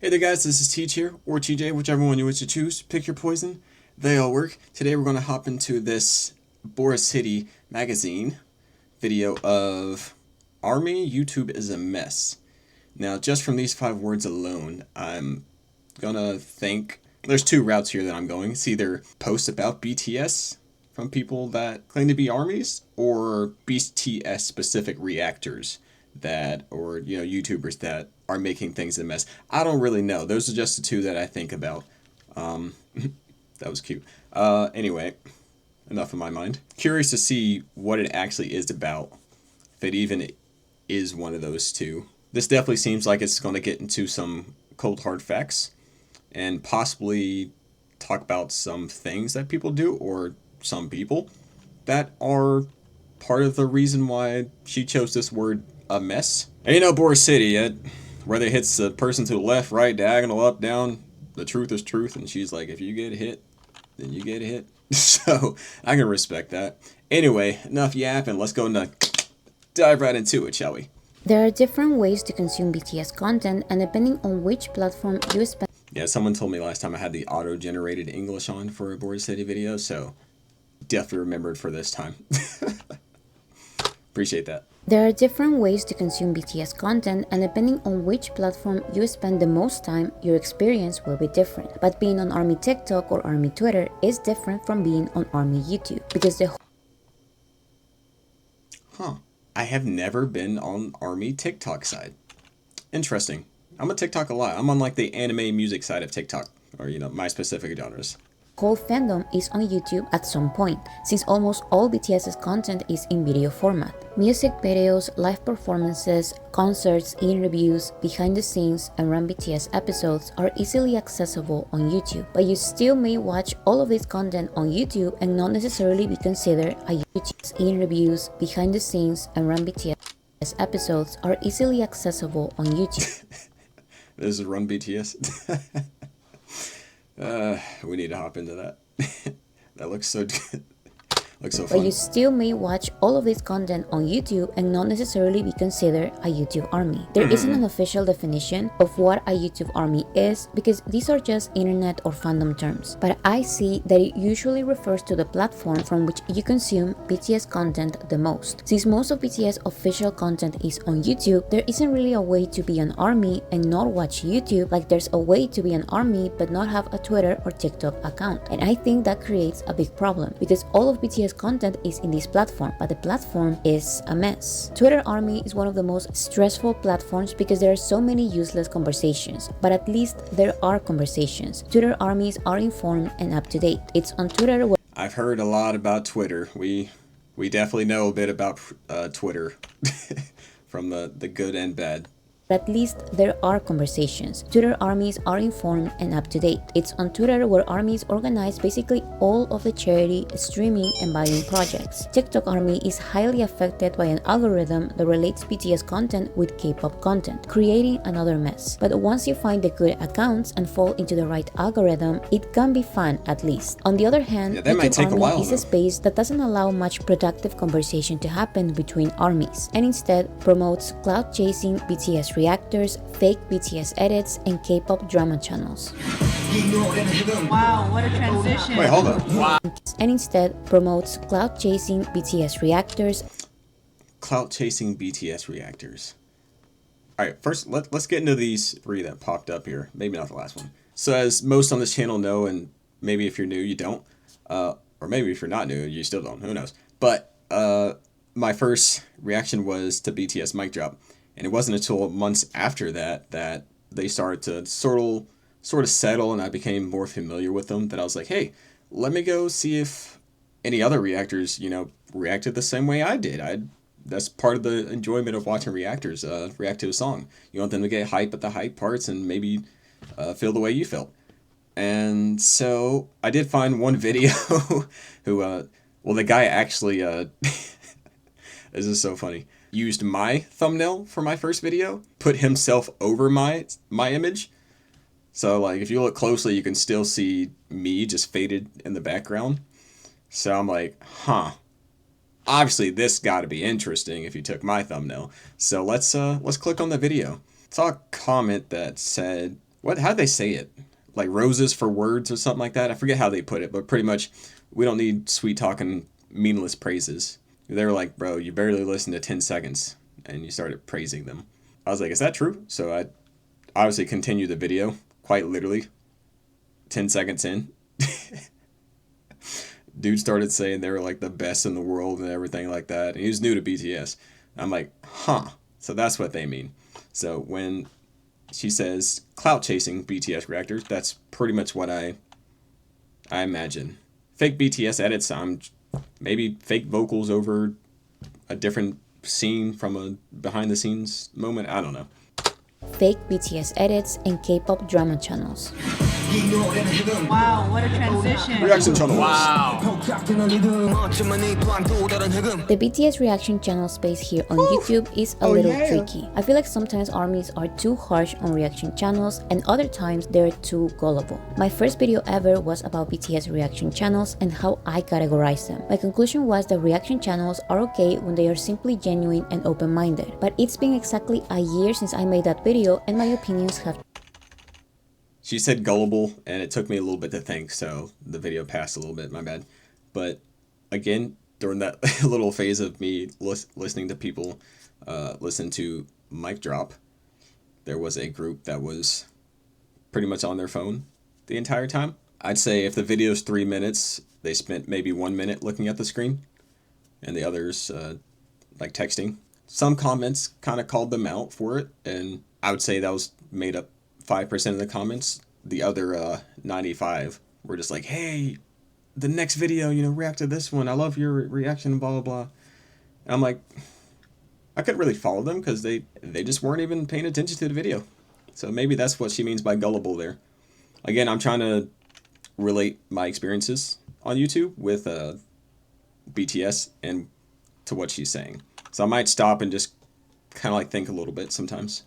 Hey there guys, this is TEEJ here, or TJ, whichever one you wish to choose. Pick your poison. They all work. Today we're going to hop into this Boracity magazine video of Army YouTube is a mess. Now, just from these 5 words alone, I'm gonna think there's 2 routes here that I'm going. It's either posts about BTS from people that claim to be armies, or BTS specific reactors that, or YouTubers that are making things a mess. I don't really know. Those are just the 2 that I think about. That was cute. Anyway, enough of my mind. Curious to see what it actually is about, if it even is one of those 2. This definitely seems like it's going to get into some cold hard facts and possibly talk about some things that people do, or some people that are part of the reason why she chose this word, a mess. And Boris City, whether it hits the person to the left, right, diagonal, up, down, the truth is truth, and she's like, if you get hit, then you get hit. So I can respect that. Anyway, enough yapping. Let's go and dive right into it, shall we? There are different ways to consume BTS content, and depending on which platform you spend. Yeah, someone told me last time I had the auto-generated English on for a Board City video, so definitely remembered for this time. Appreciate that. There are different ways to consume BTS content, and depending on which platform you spend the most time, your experience will be different. But being on ARMY TikTok or ARMY Twitter is different from being on ARMY YouTube, because the I have never been on Army TikTok side. Interesting. I'm on TikTok a lot. I'm on like the anime music side of TikTok, or my specific genres. whole fandom is on YouTube at some point, since almost all BTS's content is in video format. Music videos, live performances, concerts, in-reviews, behind-the-scenes, and Run BTS episodes are easily accessible on YouTube, but you still may watch all of this content on YouTube and not necessarily be considered a YouTube's in-reviews, behind-the-scenes, and Run BTS episodes are easily accessible on YouTube. This is Run BTS. We need to hop into that. That looks so good. Looks so fun. But you still may watch all of this content on YouTube and not necessarily be considered a YouTube army. There isn't an official definition of what a YouTube army is, because these are just internet or fandom terms. But I see that it usually refers to the platform from which you consume BTS content the most. Since most of BTS official content is on YouTube, there isn't really a way to be an army and not watch YouTube, like there's a way to be an army but not have a Twitter or TikTok account. And I think that creates a big problem, because all of BTS content is in this platform, but the platform is a mess. Twitter Army is one of the most stressful platforms because there are so many useless conversations, but at least there are conversations. Twitter armies are informed and up to date. It's on Twitter where I've heard a lot about Twitter. We definitely know a bit about Twitter from the good and bad. at least there are conversations. Twitter armies are informed and up to date. It's on Twitter where armies organize basically all of the charity, streaming, and buying projects. TikTok army is highly affected by an algorithm that relates BTS content with K-pop content, creating another mess. But once you find the good accounts and fall into the right algorithm, it can be fun at least. On the other hand, that might take a army while, is a space that doesn't allow much productive conversation to happen between armies, and instead promotes cloud-chasing BTS reactors, fake BTS edits, and K-pop drama channels. Wow, what a transition. Wait, hold on. Wow. And instead promotes cloud-chasing BTS reactors. Clout-chasing BTS reactors. Alright, first let's get into these 3 that popped up here. Maybe not the last one. So as most on this channel know, and maybe if you're new you don't, or maybe if you're not new you still don't, who knows. But my first reaction was to BTS Mic Drop. And it wasn't until months after that that they started to sort of settle, and I became more familiar with them, that I was like, hey, let me go see if any other reactors, reacted the same way I did. That's part of the enjoyment of watching reactors react to a song. You want them to get hype at the hype parts and maybe feel the way you felt. And so I did find one video who, the guy actually, this is so funny, used my thumbnail for my first video, put himself over my image. So like if you look closely you can still see me just faded in the background. So I'm like, obviously this got to be interesting if you took my thumbnail. So let's click on the video. Saw a comment that said, how'd they say it? Like roses for words or something like that. I forget how they put it, but pretty much we don't need sweet talking, meaningless praises. They were like, bro, you barely listened to 10 seconds and you started praising them. I was like, is that true? So I obviously continued the video, quite literally, 10 seconds in. Dude started saying they were like the best in the world and everything like that. And he was new to BTS. I'm like, huh. So that's what they mean. So when she says clout chasing BTS reactors, that's pretty much what I imagine. Fake BTS edits, maybe fake vocals over a different scene from a behind the scenes moment. I don't know. Fake BTS edits and K-pop drama channels. Wow, what a transition. Reaction channels. Wow. The BTS reaction channel space here on YouTube is a little tricky. I feel like sometimes ARMYs are too harsh on reaction channels and other times they're too gullible. My first video ever was about BTS reaction channels and how I categorize them. My conclusion was that reaction channels are okay when they are simply genuine and open-minded. But it's been exactly a year since I made that video and my opinions have She said gullible, and it took me a little bit to think, so the video passed a little bit, my bad. But again, during that little phase of me listening to people listen to Mic Drop, there was a group that was pretty much on their phone the entire time. I'd say if the video's 3 minutes, they spent maybe 1 minute looking at the screen, and the others like texting. Some comments kind of called them out for it, and I would say that was made up 5% of the comments. The other 95 were just like, hey, the next video, react to this one. I love your reaction, blah, blah, blah. And I'm like, I couldn't really follow them because they just weren't even paying attention to the video. So maybe that's what she means by gullible there. Again, I'm trying to relate my experiences on YouTube with BTS and to what she's saying. So I might stop and just kind of like think a little bit sometimes.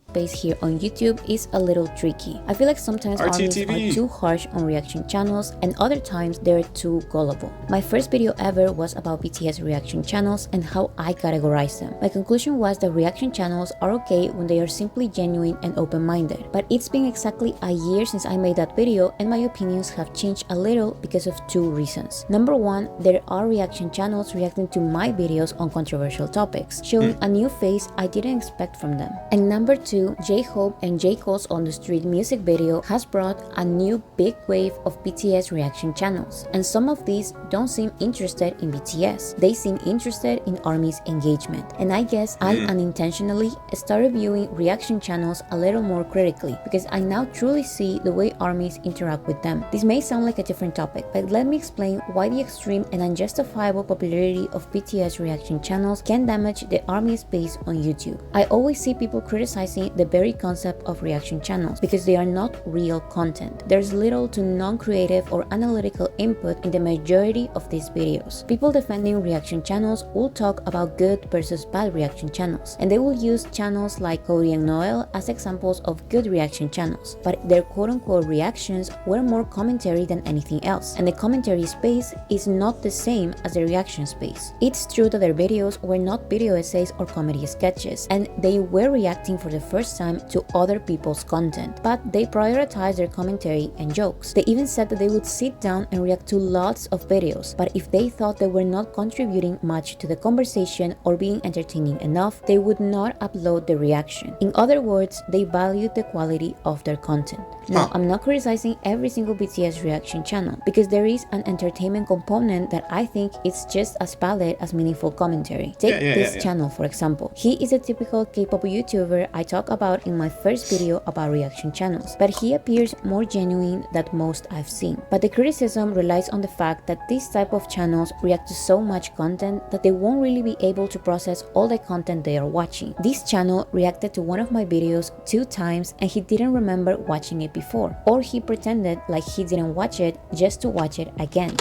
Space here on YouTube is a little tricky. I feel like sometimes ARMYs are too harsh on reaction channels and other times they're too gullible. My first video ever was about BTS reaction channels and how I categorize them. My conclusion was that reaction channels are okay when they are simply genuine and open-minded. But it's been exactly a year since I made that video and my opinions have changed a little because of two reasons. Number one, there are reaction channels reacting to my videos on controversial topics, showing a new face I didn't expect from them. And number two, J-Hope and J. Cole's On the Street music video has brought a new big wave of BTS reaction channels, and some of these don't seem interested in BTS. They seem interested in ARMY's engagement, and I guess I unintentionally started viewing reaction channels a little more critically because I now truly see the way ARMYs interact with them. This may sound like a different topic, but let me explain why the extreme and unjustifiable popularity of BTS reaction channels can damage the ARMY space on YouTube. I always see people criticizing the very concept of reaction channels because they are not real content. There's little to non-creative or analytical input in the majority of these videos. People defending reaction channels will talk about good versus bad reaction channels, and they will use channels like Cody and Noel as examples of good reaction channels, but their quote-unquote reactions were more commentary than anything else, and the commentary space is not the same as the reaction space. It's true that their videos were not video essays or comedy sketches, and they were reacting for the first time to other people's content, but they prioritized their commentary and jokes. They even said that they would sit down and react to lots of videos, but if they thought they were not contributing much to the conversation or being entertaining enough, they would not upload the reaction. In other words, they valued the quality of their content. Now, I'm not criticizing every single BTS reaction channel because there is an entertainment component that I think is just as valid as meaningful commentary. Take this channel for example. He is a typical K-pop YouTuber I talk about in my first video about reaction channels, but he appears more genuine than most I've seen. But the criticism relies on the fact that this type of channels react to so much content that they won't really be able to process all the content they are watching. This channel reacted to one of my videos 2 times and he didn't remember watching it before, or he pretended like he didn't watch it just to watch it again.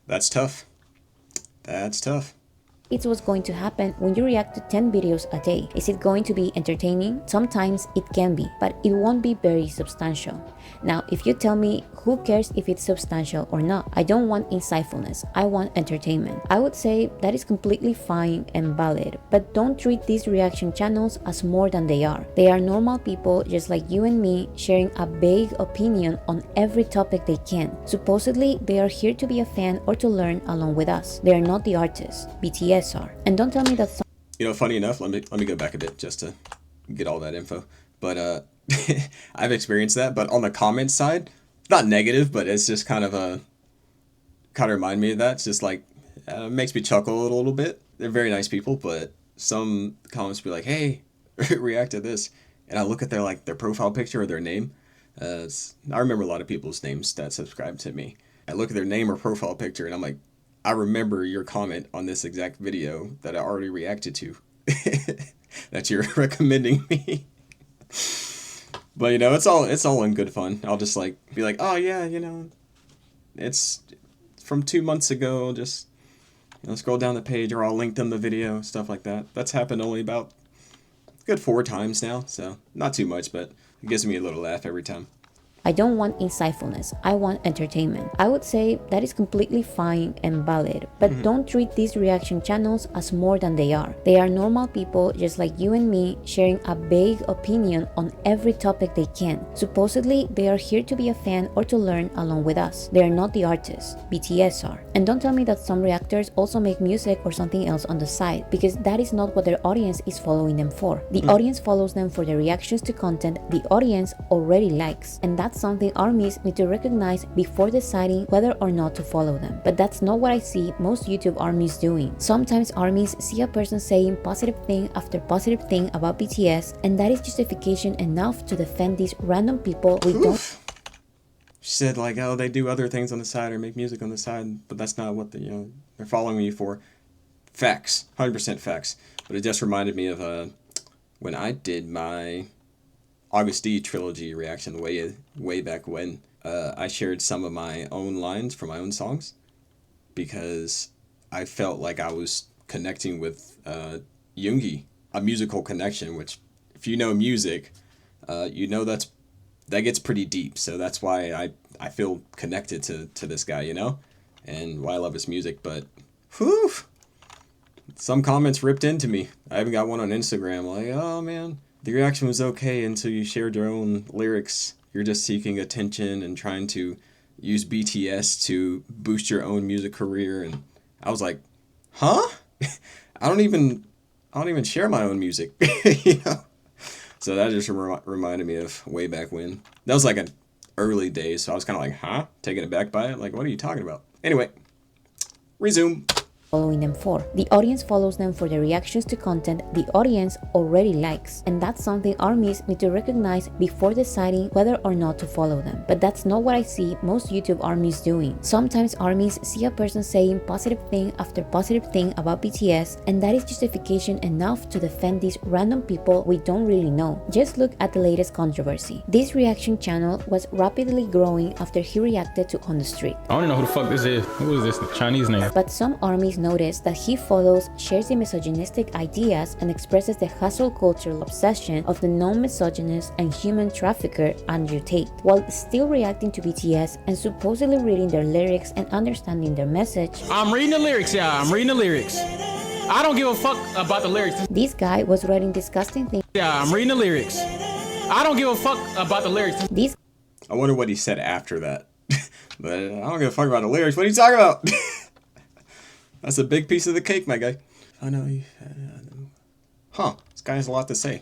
That's tough. That's tough. It's what's going to happen when you react to 10 videos a day. Is it going to be entertaining? Sometimes it can be, but it won't be very substantial. Now, if you tell me, who cares if it's substantial or not? I don't want insightfulness, I want entertainment. I would say that is completely fine and valid, but don't treat these reaction channels as more than they are. They are normal people just like you and me, sharing a vague opinion on every topic they can. Supposedly, they are here to be a fan or to learn along with us. They are not the artists. BTS are. And don't tell me that Funny enough, let me go back a bit just to get all that info. But I've experienced that, but on the comments side, not negative, but it's just kind of remind me of that. It's just like makes me chuckle a little bit. They're very nice people, but some comments be like, "Hey, react to this," and I look at their profile picture or their name. I remember a lot of people's names that subscribe to me. I look at their name or profile picture, and I'm like, I remember your comment on this exact video that I already reacted to that you're recommending me. But it's all in good fun. I'll just be like, oh yeah, it's from 2 months ago. Just scroll down the page, or I'll link them the video, stuff like that. That's happened only about good 4 times now, so not too much, but it gives me a little laugh every time. I don't want insightfulness, I want entertainment. I would say that is completely fine and valid, but don't treat these reaction channels as more than they are. They are normal people just like you and me, sharing a vague opinion on every topic they can. Supposedly, they are here to be a fan or to learn along with us. They are not the artists. BTS are. And don't tell me that some reactors also make music or something else on the side, because that is not what their audience is following them for. The audience follows them for their reactions to content the audience already likes, and that's something armies need to recognize before deciding whether or not to follow them. But that's not what I see most YouTube armies doing. Sometimes armies see a person saying positive thing after positive thing about BTS, and that is justification enough to defend these random people we don't. She said oh, they do other things on the side or make music on the side, but that's not what they're following me for. Facts, 100% facts. But it just reminded me of when I did my August D trilogy reaction way back when. I shared some of my own lines from my own songs because I felt like I was connecting with Yoongi, a musical connection, which if you know music, that gets pretty deep. So that's why I feel connected to this guy, and why I love his music. But whew, some comments ripped into me. I even got one on Instagram like, oh man, the reaction was okay until you shared your own lyrics. You're just seeking attention and trying to use BTS to boost your own music career. And I was like, huh? I don't even share my own music. So that just reminded me of way back when. That was an early days, so I was kind of like, huh? Taken aback by it. What are you talking about? Anyway, resume. Following them for. The audience follows them for their reactions to content the audience already likes, and that's something armies need to recognize before deciding whether or not to follow them. But that's not what I see most YouTube armies doing. Sometimes armies see a person saying positive thing after positive thing about BTS, and that is justification enough to defend these random people we don't really know. Just look at the latest controversy. This reaction channel was rapidly growing after he reacted to On the Street. I don't even know who the fuck this is. Who is this? The Chinese name? But some armies notice that he follows, shares the misogynistic ideas, and expresses the hustle culture obsession of the known misogynist and human trafficker Andrew Tate, while still reacting to BTS and supposedly reading their lyrics and understanding their message. I'm reading the lyrics, y'all. I'm reading the lyrics. I don't give a fuck about the lyrics. This guy was writing disgusting things. Yeah, I'm reading the lyrics. I don't give a fuck about the lyrics. I wonder what he said after that. But I don't give a fuck about the lyrics. What are you talking about? That's a big piece of the cake, my guy. I know you. Huh. This guy has a lot to say.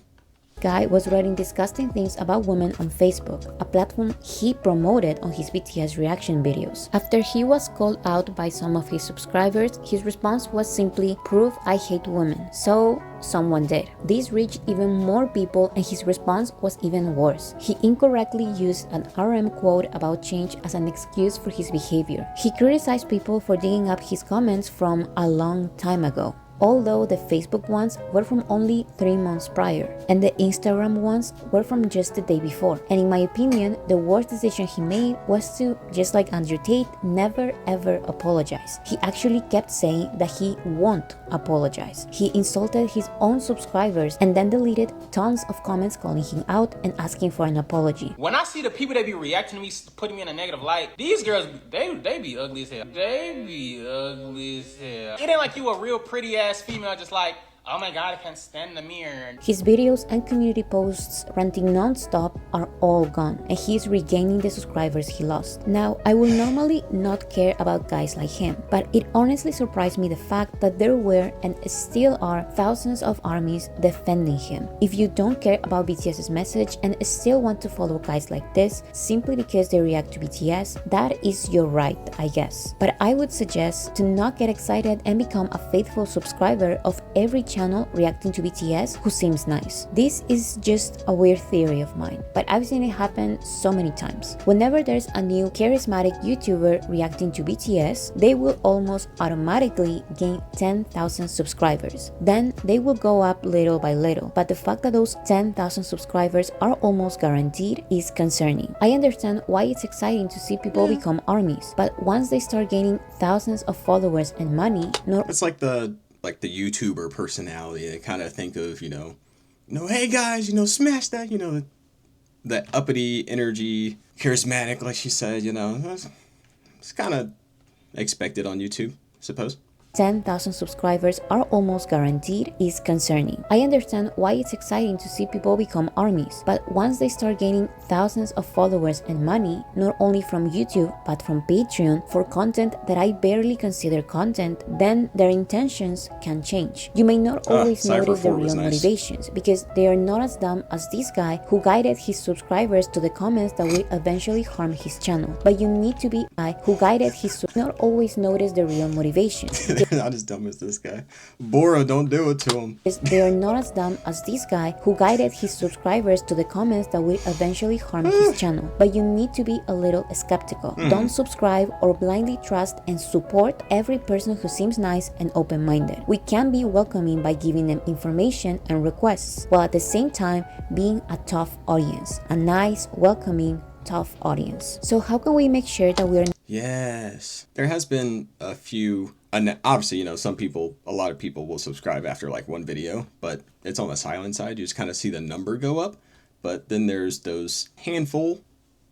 Guy was writing disgusting things about women on Facebook, a platform he promoted on his BTS reaction videos. After he was called out by some of his subscribers, his response was simply, "Prove I hate women." So someone did. This reached even more people, and his response was even worse. He incorrectly used an RM quote about change as an excuse for his behavior. He criticized people for digging up his comments from a long time ago. although the Facebook ones were from only 3 months prior, and the Instagram ones were from just the day before. And in my opinion, the worst decision he made was to, just like Andrew Tate, never ever apologize. He actually kept saying that he won't apologize. He insulted his own subscribers and then deleted tons of comments calling him out and asking for an apology. When I see the people that be reacting to me, putting me in a negative light, these girls, they be ugly as hell. They be ugly as hell. It ain't like you a real pretty ass female just like, oh my god, I can't stand the mirror. His videos and community posts ranting non-stop are all gone, and he is regaining the subscribers he lost. Now, I will normally not care about guys like him, but it honestly surprised me the fact that there were and still are thousands of armies defending him. If you don't care about BTS's message and still want to follow guys like this simply because they react to BTS, that is your right, I guess. But I would suggest to not get excited and become a faithful subscriber of every channel reacting to BTS who seems nice. This is just a weird theory of mine, but I've seen it happen so many times. Whenever there's a new charismatic YouTuber reacting to BTS, they will almost automatically gain 10,000 subscribers. Then they will go up little by little, but the fact that those 10,000 subscribers are almost guaranteed is concerning. I understand why it's exciting to see people become armies, but once they start gaining thousands of followers and money, It's like the YouTuber personality. They kind of think of, hey guys, smash that, that uppity energy, charismatic, like she said, it's kind of expected on YouTube, I suppose. 10,000 subscribers are almost guaranteed is concerning. I understand why it's exciting to see people become armies, but once they start gaining thousands of followers and money, not only from YouTube but from Patreon for content that I barely consider content, then their intentions can change. You may not always notice the real motivations because they are not as dumb as this guy who guided his subscribers to the comments that will eventually harm his channel. But you need to be I who guided his not always notice the real motivations. Not as dumb as this guy. Bora, don't do it to him. They are not as dumb as this guy who guided his subscribers to the comments that will eventually harm his channel. But you need to be a little skeptical. Don't subscribe or blindly trust and support every person who seems nice and open-minded. We can be welcoming by giving them information and requests, while at the same time being a tough audience. A nice, welcoming, tough audience. So how can we make sure that we are... Yes. There has been a few... And obviously, a lot of people will subscribe after like one video, but it's on the silent side. You just kind of see the number go up. But then there's those handful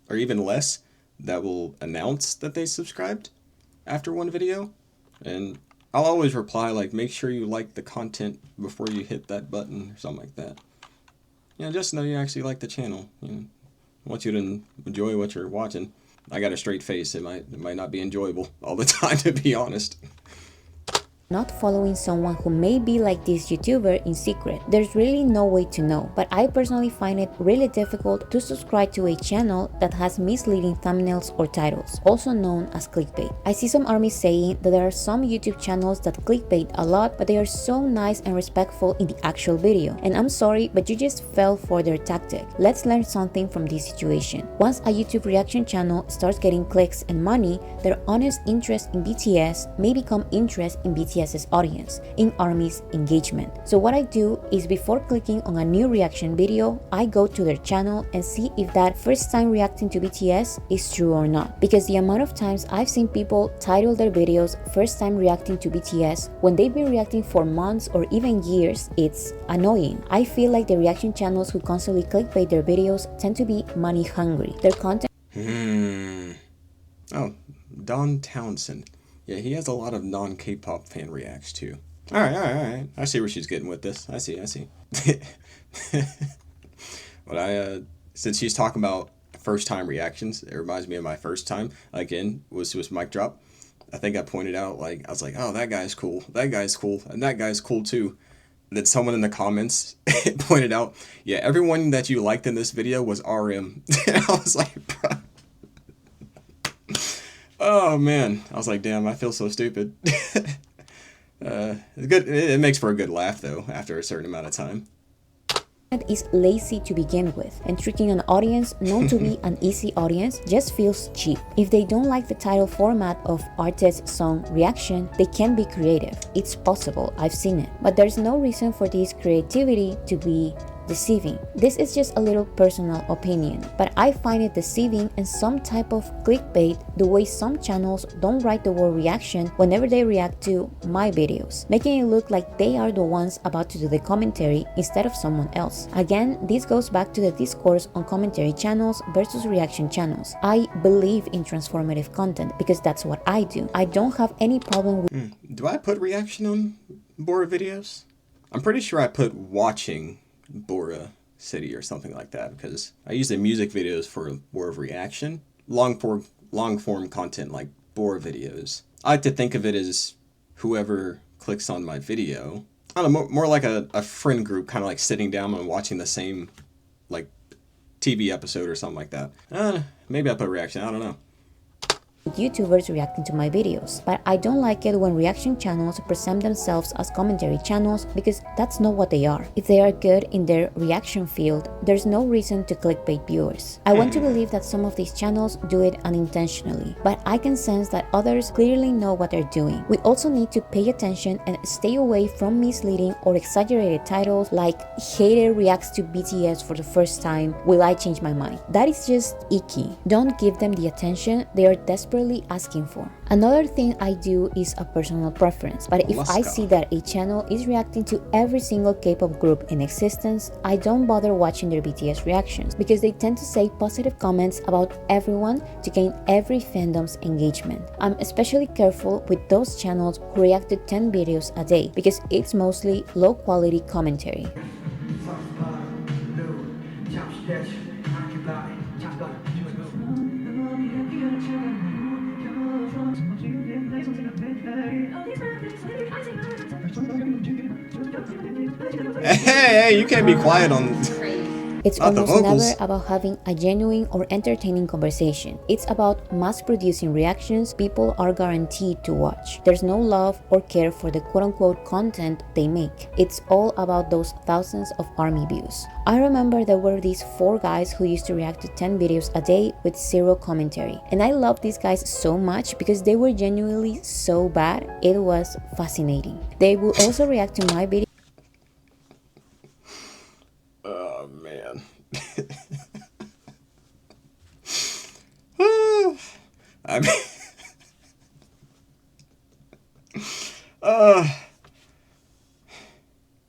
or even less that will announce that they subscribed after one video. And I'll always reply like, make sure you like the content before you hit that button or something like that. Just know you actually like the channel. I want you to enjoy what you're watching. I got a straight face. It might not be enjoyable all the time, to be honest. not following someone who may be like this YouTuber in secret. There's really no way to know, but I personally find it really difficult to subscribe to a channel that has misleading thumbnails or titles, also known as clickbait. I see some armies saying that there are some YouTube channels that clickbait a lot, but they are so nice and respectful in the actual video. And I'm sorry, but you just fell for their tactic. Let's learn something from this situation. Once a YouTube reaction channel starts getting clicks and money, their honest interest in BTS may become interest in BTS's audience, in ARMY's engagement. So what I do is before clicking on a new reaction video, I go to their channel and see if that first time reacting to BTS is true or not. Because the amount of times I've seen people title their videos first time reacting to BTS when they've been reacting for months or even years, it's annoying. I feel like the reaction channels who constantly clickbait their videos tend to be money hungry. Their content Oh, Don Townsend. Yeah, he has a lot of non-K-pop fan reacts too. All right. I see where she's getting with this. I see. But since she's talking about first-time reactions, it reminds me of my first time. Again, was mic drop. I think I pointed out, I was like, oh, that guy's cool. That guy's cool. And that guy's cool too. That someone in the comments pointed out, yeah, everyone that you liked in this video was RM. And I was like, bro. Oh man, I was like, damn, I feel so stupid. It's good. It makes for a good laugh though after a certain amount of time. is lazy to begin with, and tricking an audience known to be an easy audience just feels cheap. If they don't like the title format of artist song reaction, they can be creative. It's possible, I've seen it. But there's no reason for this creativity to be deceiving. This is just a little personal opinion, but I find it deceiving and some type of clickbait the way some channels don't write the word reaction whenever they react to my videos, making it look like they are the ones about to do the commentary instead of someone else. Again, this goes back to the discourse on commentary channels versus reaction channels. I believe in transformative content because that's what I do. I don't have any problem with Do I put reaction on Bora videos? I'm pretty sure I put watching Boracity or something like that, because I use the music videos for more of reaction. Long form content like Bora videos, I like to think of it as whoever clicks on my video. I don't know, more like a friend group, kind of like sitting down and watching the same like TV episode or something like that. Maybe I put reaction, I don't know. YouTubers reacting to my videos, but I don't like it when reaction channels present themselves as commentary channels because that's not what they are. If they are good in their reaction field, there's no reason to clickbait viewers. I want to believe that some of these channels do it unintentionally, but I can sense that others clearly know what they're doing. We also need to pay attention and stay away from misleading or exaggerated titles like "Hater reacts to BTS for the first time, will I change my mind?" That is just icky. Don't give them the attention they are desperately asking for. Another thing I do is a personal preference, but if I see that a channel is reacting to every single K-pop group in existence, I don't bother watching their BTS reactions because they tend to say positive comments about everyone to gain every fandom's engagement. I'm especially careful with those channels who react to 10 videos a day because it's mostly low quality commentary. Hey, you can't be quiet on It's not the almost vocals. never about having a genuine or entertaining conversation. It's about mass-producing reactions people are guaranteed to watch. There's no love or care for the quote-unquote content they make. It's all about those thousands of ARMY views. I remember there were these 4 guys who used to react to 10 videos a day with 0 commentary. And I loved these guys so much because they were genuinely so bad, it was fascinating. They would also react to my videos. Oh man. I mean,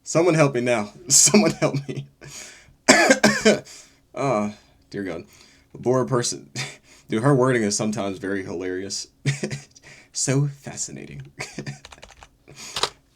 someone help me now. Someone help me. Oh, dear God. A Bora person. Dude, her wording is sometimes very hilarious. So fascinating.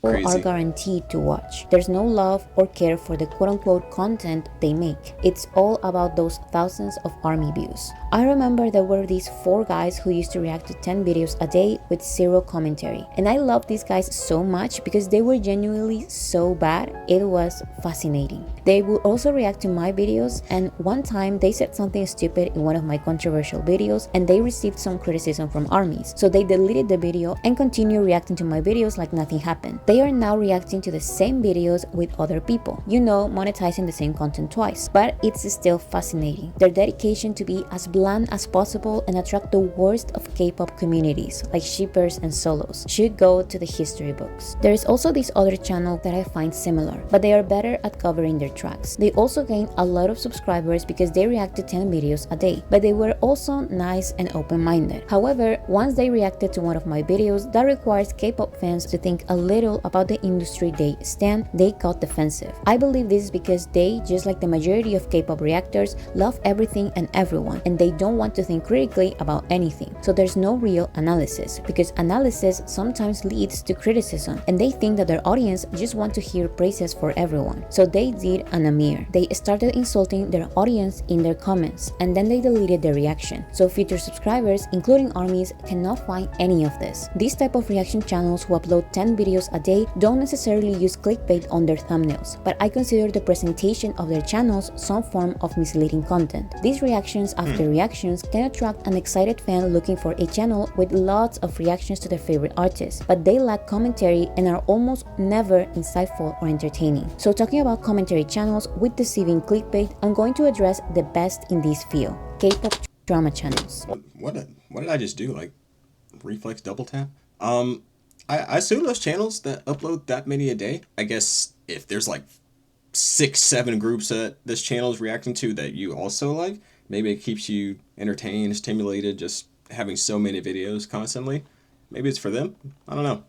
Are Crazy. guaranteed to watch. There's no love or care for the quote-unquote content they make. It's all about those thousands of ARMY views. I remember there were these 4 guys who used to react to 10 videos a day with 0 commentary. And I loved these guys so much because they were genuinely so bad, it was fascinating. They would also react to my videos, and one time they said something stupid in one of my controversial videos and they received some criticism from ARMYs. So they deleted the video and continued reacting to my videos like nothing happened. They are now reacting to the same videos with other people. You know, monetizing the same content twice. But it's still fascinating. Their dedication to be as bland as possible and attract the worst of K-pop communities, like shippers and solos, should go to the history books. There is also this other channel that I find similar, but they are better at covering their tracks. They also gain a lot of subscribers because they react to 10 videos a day, but they were also nice and open-minded. However, once they reacted to one of my videos that requires K-pop fans to think a little about the industry they stand, they got defensive. I believe this is because they, just like the majority of K-pop reactors, love everything and everyone, and they don't want to think critically about anything. So there's no real analysis, because analysis sometimes leads to criticism, and they think that their audience just want to hear praises for everyone. So they did an Amir. They started insulting their audience in their comments, and then they deleted their reaction. So future subscribers, including ARMYs, cannot find any of this. These type of reaction channels who upload 10 videos a they don't necessarily use clickbait on their thumbnails, but I consider the presentation of their channels some form of misleading content. These reactions after reactions can attract an excited fan looking for a channel with lots of reactions to their favorite artists, but they lack commentary and are almost never insightful or entertaining. So talking about commentary channels with deceiving clickbait, I'm going to address the best in this field: K-pop drama channels. What did I just do? Like, reflex double tap? I assume those channels that upload that many a day, I guess if there's like 6-7 groups that this channel is reacting to that you also like, maybe it keeps you entertained, stimulated, just having so many videos constantly. Maybe it's for them. I don't know.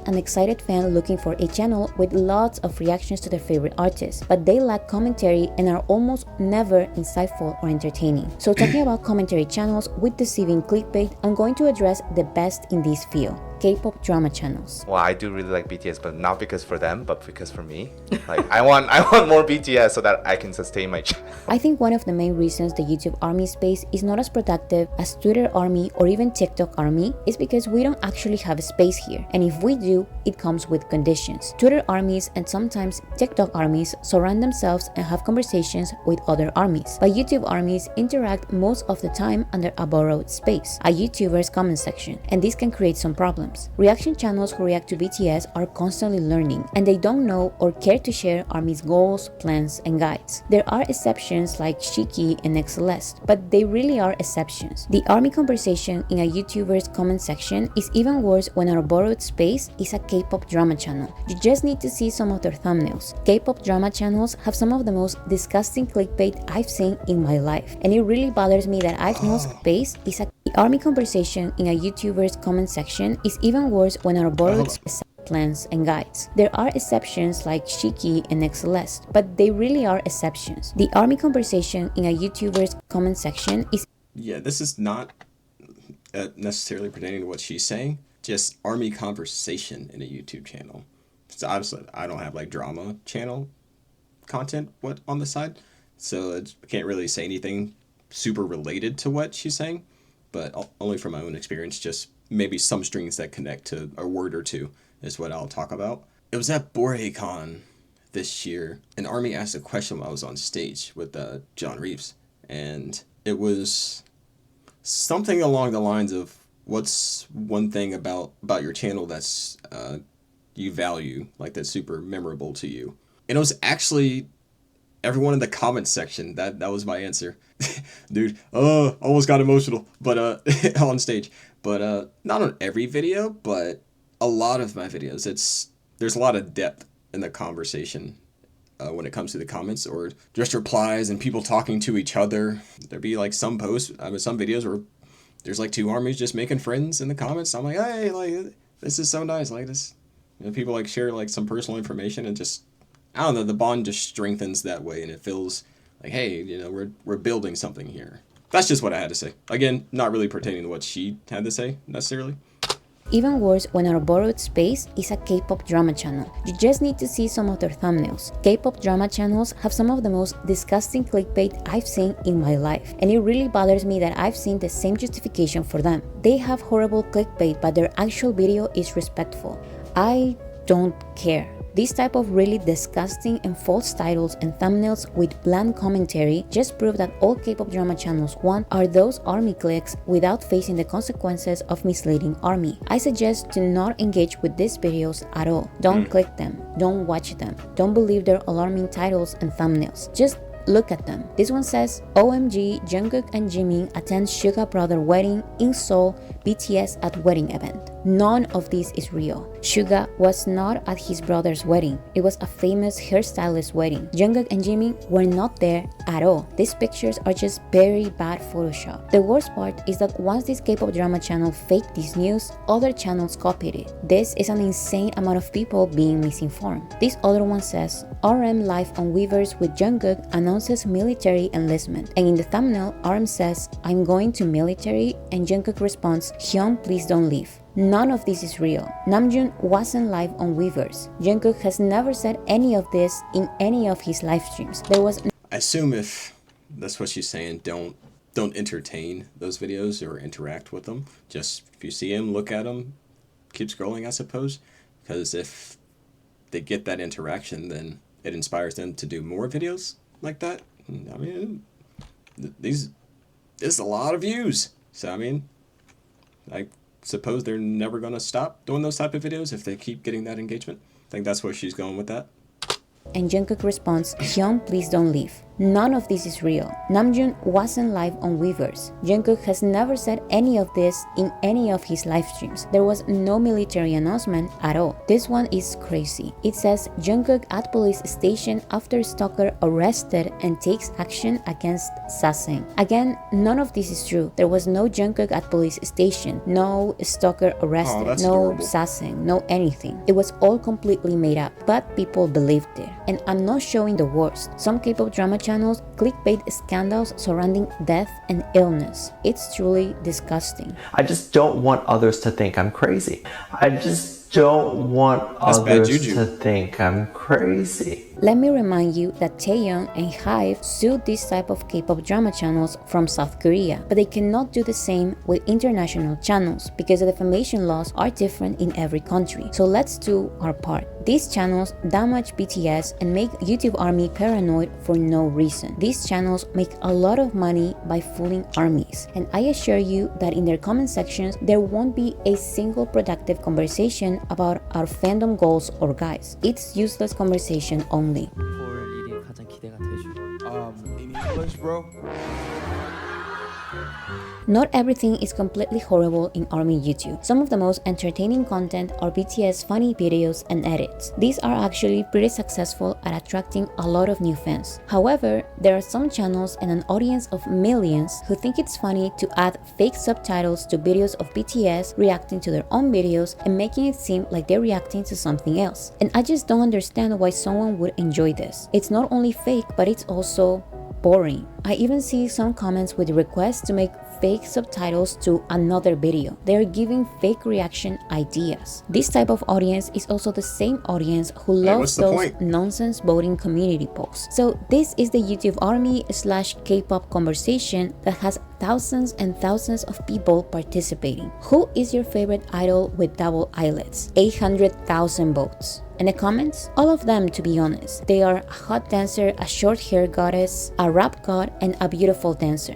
An excited fan looking for a channel with lots of reactions to their favorite artists, but they lack commentary and are almost never insightful or entertaining. So talking about commentary channels with deceiving clickbait, I'm going to address the best in this field: K-pop drama channels. Well, I do really like BTS, but not because for them, but because for me. Like, I want more BTS so that I can sustain my channel. I think one of the main reasons the YouTube Army space is not as productive as Twitter Army or even TikTok Army is because we don't actually have a space here, and if we do, it comes with conditions. Twitter armies and sometimes TikTok armies surround themselves and have conversations with other armies, but YouTube armies interact most of the time under a borrowed space, a YouTuber's comment section, and this can create some problems. Reaction channels who react to BTS are constantly learning, and they don't know or care to share army's goals, plans, and guides. There are exceptions like Shiki and Celeste, but they really are exceptions. The army conversation in a YouTuber's comment section is even worse when our borrowed space is a K-pop drama channel. You just need to see some of their thumbnails. K-pop drama channels have some of the most disgusting clickbait I've seen in my life, and it really bothers me that I've no space is a the army conversation in a YouTuber's comment section is even worse when our borrowed plans and guides. There are exceptions like Shiki and Celeste, but they really are exceptions. The army conversation in a YouTuber's comment section is This is not necessarily pertaining to what she's saying. Just army conversation in a YouTube channel. So obviously, I don't have like drama channel content on the side, so I can't really say anything super related to what she's saying. But only from my own experience, just maybe some strings that connect to a word or two is what I'll talk about. It was at Boracity this year. An army asked a question while I was on stage with John Reeves, and it was something along the lines of, what's one thing about your channel that's you value, like that's super memorable to you? And it was actually everyone in the comments section. That was my answer. Dude, almost got emotional, but on stage. But not on every video, but a lot of my videos. There's a lot of depth in the conversation when it comes to the comments or just replies and people talking to each other. There'd be like some posts, some videos where there's like two armies just making friends in the comments. I'm like, hey, like this is so nice. Like this, people like share like some personal information and just, I don't know, the bond just strengthens that way, and it feels like, hey, we're building something here. That's just what I had to say. Again, not really pertaining to what she had to say necessarily. even worse when our borrowed space is a K-pop drama channel. You just need to see some of their thumbnails. K-pop drama channels have some of the most disgusting clickbait I've seen in my life, and it really bothers me that I've seen the same justification for them. They have horrible clickbait, but their actual video is respectful. I don't care. This type of really disgusting and false titles and thumbnails with bland commentary just prove that all K-pop drama channels want are those ARMY clicks without facing the consequences of misleading ARMY. I suggest to not engage with these videos at all. Don't click them, don't watch them, don't believe their alarming titles and thumbnails. Just look at them. This one says, OMG, Jungkook and Jimin attend Suga brother wedding in Seoul, BTS at wedding event. None of this is real. Suga was not at his brother's wedding. It was a famous hairstylist wedding. Jungkook and Jimin were not there at all. These pictures are just very bad Photoshop. The worst part is that once this K-pop drama channel faked this news, other channels copied it. This is an insane amount of people being misinformed. This other one says, RM live on Weavers with Jungkook announces military enlistment. And in the thumbnail, RM says, I'm going to military, and Jungkook responds, Hyun, please don't leave. None of this is real. Namjoon wasn't live on Weavers. Jungkook has never said any of this in any of his live streams. There was I assume if that's what she's saying, don't entertain those videos or interact with them. Just if you see them, look at them, keep scrolling, I suppose. because if they get that interaction, then it inspires them to do more videos like that. I mean, this is a lot of views. So, I mean, I suppose they're never going to stop doing those type of videos if they keep getting that engagement. I think that's where she's going with that. And Jungkook responds, Hyun, please don't leave. None of this is real. Namjoon wasn't live on Weverse. Jungkook has never said any of this in any of his live streams. There was no military announcement at all. This one is crazy. It says Jungkook at police station after stalker arrested and takes action against Saseng. Again, none of this is true. There was no Jungkook at police station, no stalker arrested, no adorable. Saseng, no anything. It was all completely made up, but people believed it. And I'm not showing the worst. Some K-pop drama channels clickbait scandals surrounding death and illness. It's truly disgusting. I just don't want others to think I'm crazy. I just don't want That's bad others juju. to think I'm crazy. Let me remind you that Taeyeon and HYBE sued this type of K-pop drama channels from South Korea, but they cannot do the same with international channels because the defamation laws are different in every country. So let's do our part. These channels damage BTS and make YouTube ARMY paranoid for no reason. These channels make a lot of money by fooling armies, and I assure you that in their comment sections there won't be a single productive conversation about our fandom goals or guys. It's useless conversation only. 볼 일이 가장 기대가 되죠. In English, bro? Not everything is completely horrible in ARMY YouTube. Some of the most entertaining content are BTS funny videos and edits. These are actually pretty successful at attracting a lot of new fans. However, there are some channels and an audience of millions who think it's funny to add fake subtitles to videos of BTS reacting to their own videos and making it seem like they're reacting to something else. And I just don't understand why someone would enjoy this. It's not only fake, but it's also boring. I even see some comments with requests to make fake subtitles to another video. They are giving fake reaction ideas. This type of audience is also the same audience who loves what's the those point? nonsense voting community posts. So this is the YouTube ARMY / K-pop conversation that has thousands and thousands of people participating. Who is your favorite idol with double eyelids? 800,000 votes. And the comments? All of them, to be honest. They are a hot dancer, a short hair goddess, a rap god, and a beautiful dancer.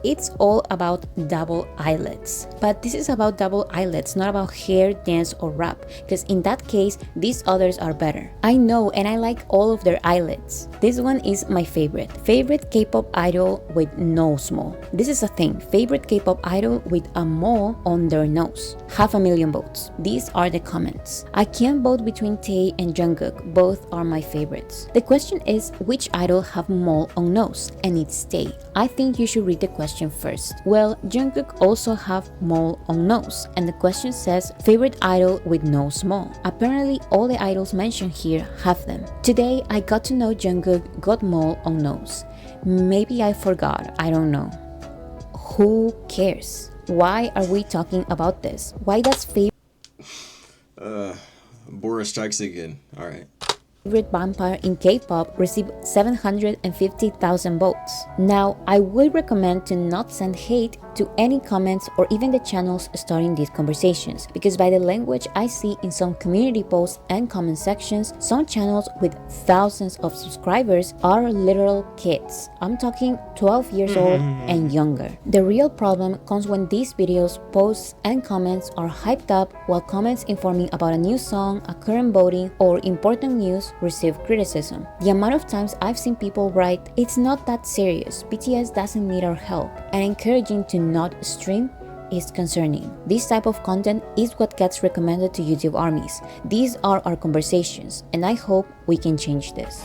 It's all about double eyelids. But this is about double eyelids, not about hair, dance, or rap. Because in that case, these others are better. I know, and I like all of their eyelids. This one is my favorite. Favorite K-pop idol with nose mole. This is a thing. Favorite K-pop idol with a mole on their nose. 500,000 votes. These are the comments. I can't vote between Tae and Jungkook. Both are my favorites. The question is, which idol have mole on nose? And it's Tae. I think you should read the question first. Well, Jungkook also have mole on nose, and the question says favorite idol with nose mole. Apparently, all the idols mentioned here have them. Today, I got to know Jungkook got mole on nose. Maybe I forgot. I don't know. Who cares? Why are we talking about this? Why does Boris strikes again. All right. favorite vampire in K-pop received 750,000 votes. Now, I would recommend to not send hate to any comments or even the channels starting these conversations, because by the language I see in some community posts and comment sections, some channels with thousands of subscribers are literal kids. I'm talking 12 years old and younger. The real problem comes when these videos, posts, and comments are hyped up while comments informing about a new song, a current voting, or important news receive criticism. The amount of times I've seen people write, "It's not that serious, BTS doesn't need our help," and encouraging to not stream is concerning. This type of content is what gets recommended to YouTube armies. These are our conversations, and I hope we can change this.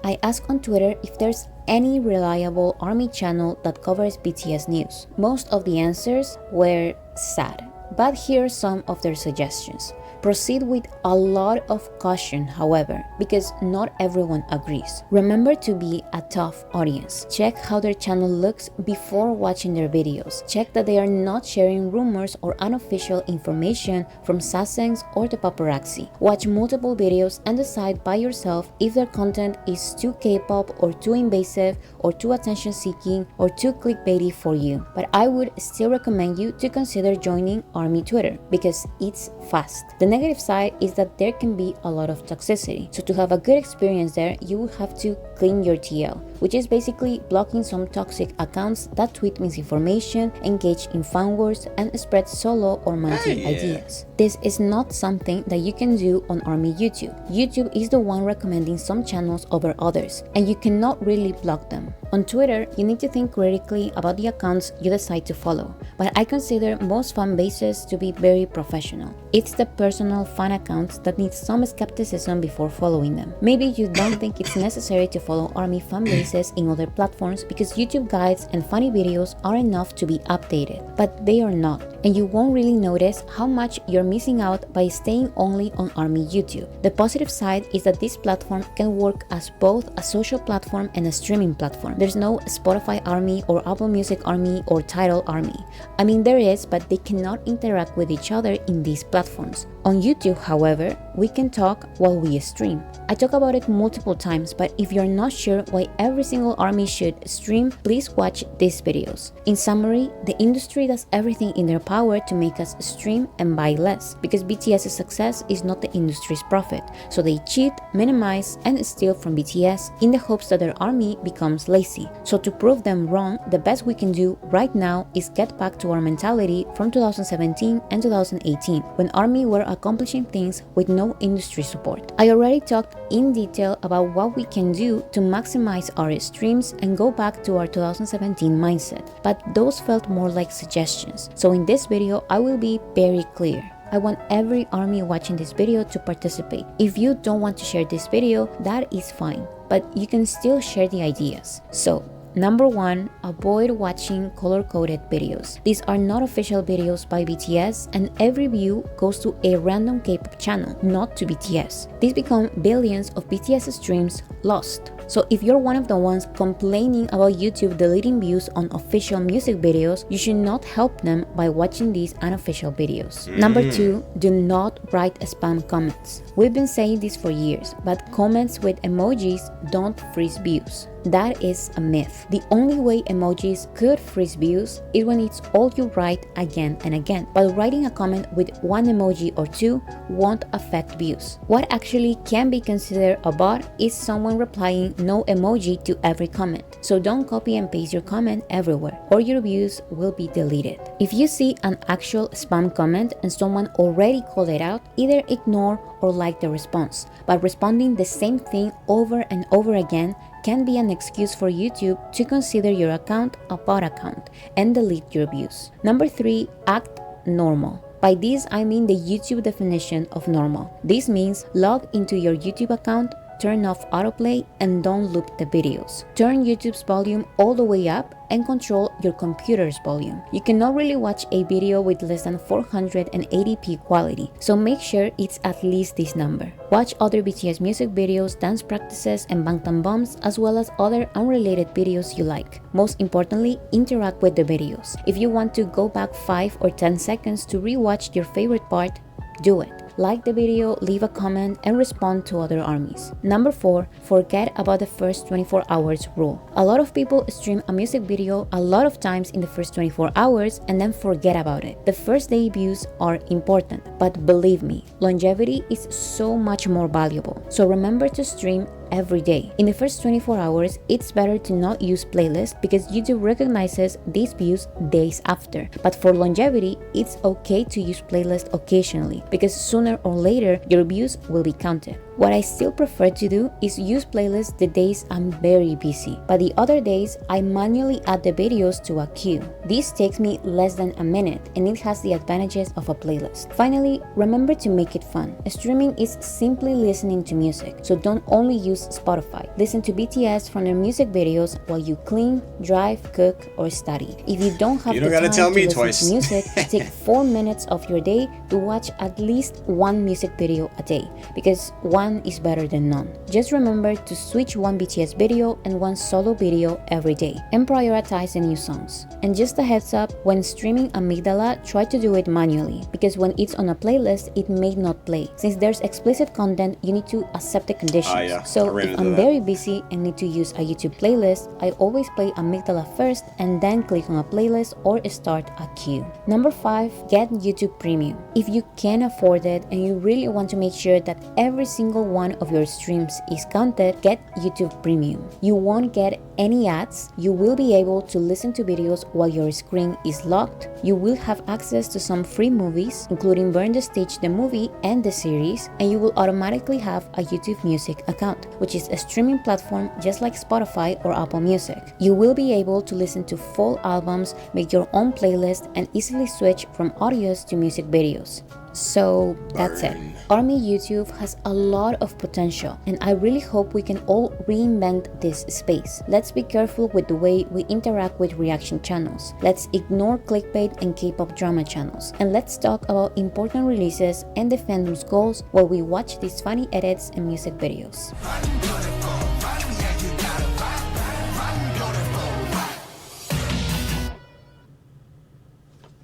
I asked on Twitter if there's any reliable ARMY channel that covers BTS news. Most of the answers were sad, but here are some of their suggestions. Proceed with a lot of caution, however, because not everyone agrees. Remember to be a tough audience. Check how their channel looks before watching their videos. Check that they are not sharing rumors or unofficial information from sasaengs or the paparazzi. Watch multiple videos and decide by yourself if their content is too K-pop or too invasive or too attention-seeking or too clickbaity for you. But I would still recommend you to consider joining ARMY Twitter because it's fast. The negative side is that there can be a lot of toxicity. So to have a good experience there, you will have to clean your TL, which is basically blocking some toxic accounts that tweet misinformation, engage in fan wars, and spread solo or multi ideas. This is not something that you can do on ARMY YouTube. YouTube is the one recommending some channels over others, and you cannot really block them. On Twitter, you need to think critically about the accounts you decide to follow, but I consider most fan bases to be very professional. It's the personal fan accounts that need some skepticism before following them. Maybe you don't think it's necessary to follow ARMY fan bases in other platforms because YouTube guides and funny videos are enough to be updated, but they are not, and you won't really notice how much you're missing out by staying only on ARMY YouTube. The positive side is that this platform can work as both a social platform and a streaming platform. There's no Spotify ARMY or Apple Music ARMY or Tidal ARMY. I mean, there is, but they cannot interact with each other in these platforms. On YouTube, however, we can talk while we stream. I talk about it multiple times, but if you're not sure why every single ARMY should stream, please watch these videos. In summary, the industry does everything in their power to make us stream and buy less, because BTS's success is not the industry's profit. So they cheat, minimize, and steal from BTS in the hopes that their ARMY becomes lazy. So to prove them wrong, the best we can do right now is get back to our mentality from 2017 and 2018, when ARMY were accomplishing things with no industry support. I already talked in detail about what we can do to maximize our streams and go back to our 2017 mindset, but those felt more like suggestions. So in this video, I will be very clear. I want every ARMY watching this video to participate. If you don't want to share this video, that is fine, but you can still share the ideas. So, number 1, avoid watching color-coded videos. These are not official videos by BTS, and every view goes to a random K-pop channel, not to BTS. These become billions of BTS streams lost. So if you're one of the ones complaining about YouTube deleting views on official music videos, you should not help them by watching these unofficial videos. Number 2, do not write spam comments. We've been saying this for years, but comments with emojis don't freeze views. That is a myth. The only way emojis could freeze views is when it's all you write again and again, but writing a comment with one emoji or two won't affect views. What actually can be considered a bot is someone replying no emoji to every comment. So don't copy and paste your comment everywhere, or your views will be deleted. If you see an actual spam comment and someone already called it out, either ignore or like the response, but responding the same thing over and over again can be an excuse for YouTube to consider your account a bot account and delete your views. Number 3, act normal. By this, I mean the YouTube definition of normal. This means log into your YouTube account, turn off autoplay, and don't loop the videos. Turn YouTube's volume all the way up and control your computer's volume. You cannot really watch a video with less than 480p quality, so make sure it's at least this number. Watch other BTS music videos, dance practices, and Bangtan bombs, as well as other unrelated videos you like. Most importantly, interact with the videos. If you want to go back 5 or 10 seconds to rewatch your favorite part, do it. Like the video, leave a comment, and respond to other ARMYs. Number 4, forget about the first 24 hours rule. A lot of people stream a music video a lot of times in the first 24 hours and then forget about it. The first day views are important, but believe me, longevity is so much more valuable. So remember to stream every day. In the first 24 hours, it's better to not use playlists because YouTube recognizes these views days after. But for longevity, it's okay to use playlists occasionally because sooner or later, your views will be counted. What I still prefer to do is use playlists the days I'm very busy, but the other days I manually add the videos to a queue. This takes me less than a minute and it has the advantages of a playlist. Finally, remember to make it fun. Streaming is simply listening to music, so don't only use Spotify. Listen to BTS from their music videos while you clean, drive, cook, or study. If you don't have the time to listen to music, take 4 minutes of your day to watch at least one music video a day, because one is better than none. Just remember to switch one BTS video and one solo video every day, and prioritize the new songs. And just a heads up, when streaming Amygdala, try to do it manually, because when it's on a playlist, it may not play. Since there's explicit content, you need to accept the conditions. Yeah. So if I'm very busy and need to use a YouTube playlist, I always play Amygdala first and then click on a playlist or start a queue. Number 5, get YouTube Premium. If you can afford it and you really want to make sure that every single one of your streams is counted, get YouTube Premium. You won't get any ads, you will be able to listen to videos while your screen is locked, you will have access to some free movies, including Burn the Stage the movie and the series, and you will automatically have a YouTube Music account, which is a streaming platform just like Spotify or Apple Music. You will be able to listen to full albums, make your own playlist, and easily switch from audios to music videos. So that's it. ARMY YouTube has a lot of potential, and I really hope we can all reinvent this space. Let's be careful with the way we interact with reaction channels. Let's ignore clickbait and K-pop drama channels. And let's talk about important releases and the fandom's goals while we watch these funny edits and music videos.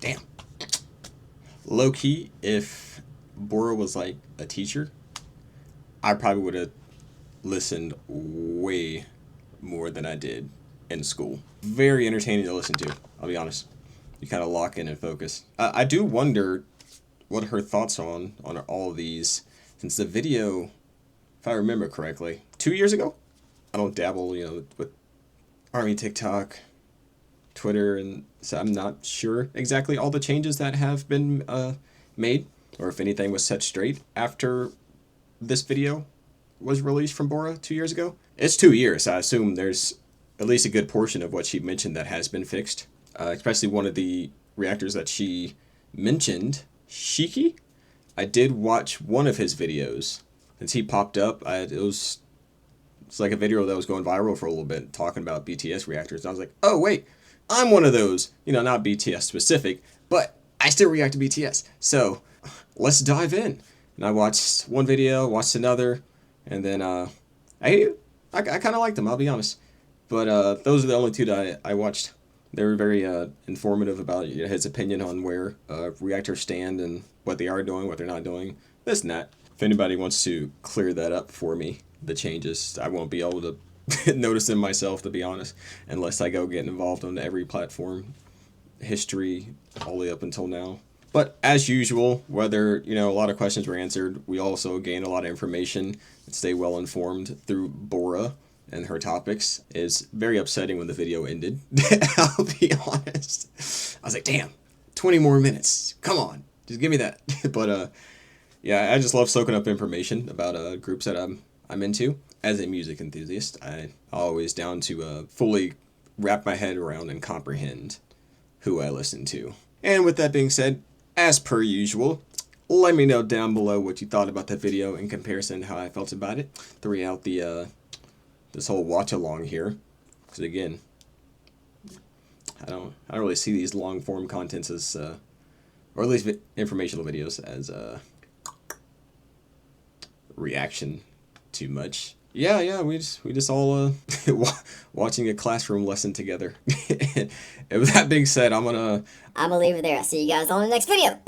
Damn. Low key, if Bora was like a teacher, I probably would have listened way more than I did in school. Very entertaining to listen to, I'll be honest. You kind of lock in and focus. I do wonder what her thoughts are on all of these, since the video, if I remember correctly, 2 years ago? I don't dabble, with ARMY TikTok, Twitter, and so I'm not sure exactly all the changes that have been made, or if anything was set straight after this video was released from Bora 2 years ago. It's 2 years, so I assume there's at least a good portion of what she mentioned that has been fixed. Especially one of the reactors that she mentioned, Shiki. I did watch one of his videos. Since he popped up, it's like a video that was going viral for a little bit, talking about BTS reactors. And I was like, oh wait, I'm one of those, not BTS specific, but I still react to BTS. So let's dive in. And I watched one video, watched another, and then I kind of liked them, I'll be honest. But those are the only two that I watched. They were very informative about his opinion on where reactors stand and what they are doing, what they're not doing, this and that. If anybody wants to clear that up for me, the changes, I won't be able to notice them myself, to be honest, unless I go get involved on every platform, history, all the way up until now. But as usual, whether, a lot of questions were answered, we also gain a lot of information and stay well informed through Bora and her topics. It's very upsetting when the video ended. I'll be honest. I was like, damn, 20 more minutes. Come on, just give me that. But yeah, I just love soaking up information about groups that I'm into. As a music enthusiast, I'm always down to fully wrap my head around and comprehend who I listen to. And with that being said, as per usual, let me know down below what you thought about the video in comparison to how I felt about it throughout the this whole watch along here. Because again, I don't really see these long form contents as or at least informational videos as reaction too much. Yeah, we just all watching a classroom lesson together. And with that being said, I'm gonna leave it there. I'll see you guys on the next video.